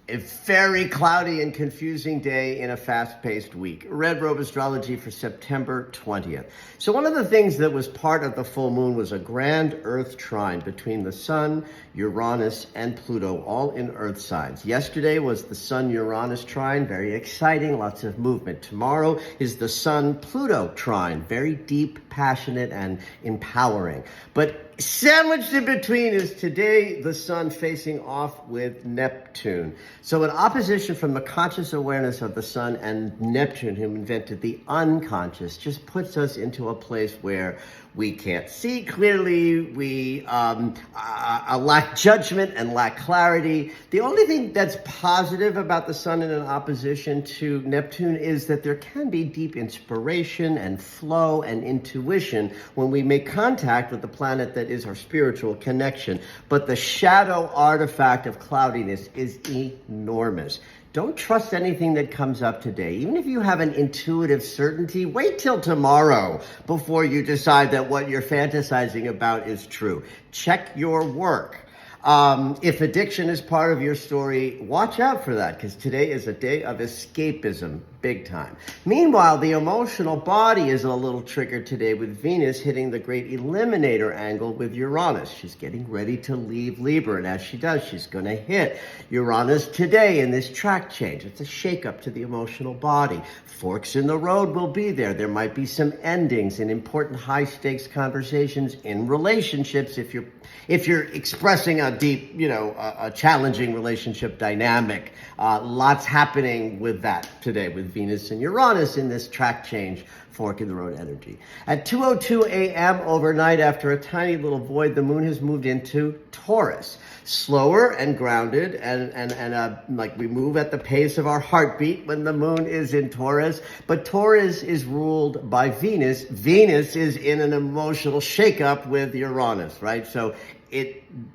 A very cloudy and confusing day in a fast-paced week. Red Robe Astrology for September 20th. So one of the things that was part of the full moon was a grand Earth trine between the Sun, Uranus, and Pluto, all in Earth signs. Yesterday was the Sun-Uranus trine, very exciting, lots of movement. Tomorrow is the Sun-Pluto trine, very deep, passionate, and empowering. But sandwiched in between is today the Sun facing off with Neptune. So an opposition from the conscious awareness of the Sun and Neptune, who invented the unconscious, just puts us into a place where we can't see clearly, we lack judgment and lack clarity. The only thing that's positive about the Sun in an opposition to Neptune is that there can be deep inspiration and flow and intuition when we make contact with the planet that is our spiritual connection. But the shadow artifact of cloudiness is enormous. Don't trust anything that comes up today. Even if you have an intuitive certainty, wait till tomorrow before you decide that what you're fantasizing about is true. Check your work. If addiction is part of your story, watch out for that, because today is a day of escapism, big time. Meanwhile, the emotional body is a little triggered today with Venus hitting the great eliminator angle with Uranus. She's getting ready to leave Libra, and as she does, she's going to hit Uranus today in this track change. It's a shakeup to the emotional body. Forks in the road will be there. There might be some endings in important high-stakes conversations in relationships if you're expressing a deep, a challenging relationship dynamic. Lots happening with that today with Venus and Uranus in this track change, fork in the road energy. At 2:02 a.m. overnight, after a tiny little void, the moon has moved into Taurus. Slower and grounded, and like we move at the pace of our heartbeat when the moon is in Taurus. But Taurus is ruled by Venus. Venus is in an emotional shakeup with Uranus, right? So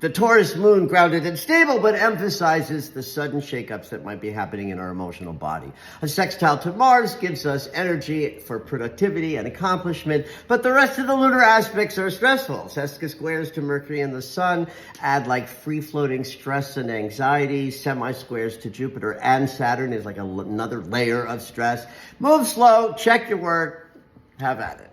the Taurus moon, grounded and stable, but emphasizes the sudden shakeups that might be happening in our emotional body. A sextile to Mars gives us energy for productivity and accomplishment, but the rest of the lunar aspects are stressful. Sesca squares to Mercury and the Sun add like free-floating stress and anxiety. Semi-squares to Jupiter and Saturn is like another layer of stress. Move slow, check your work, have at it.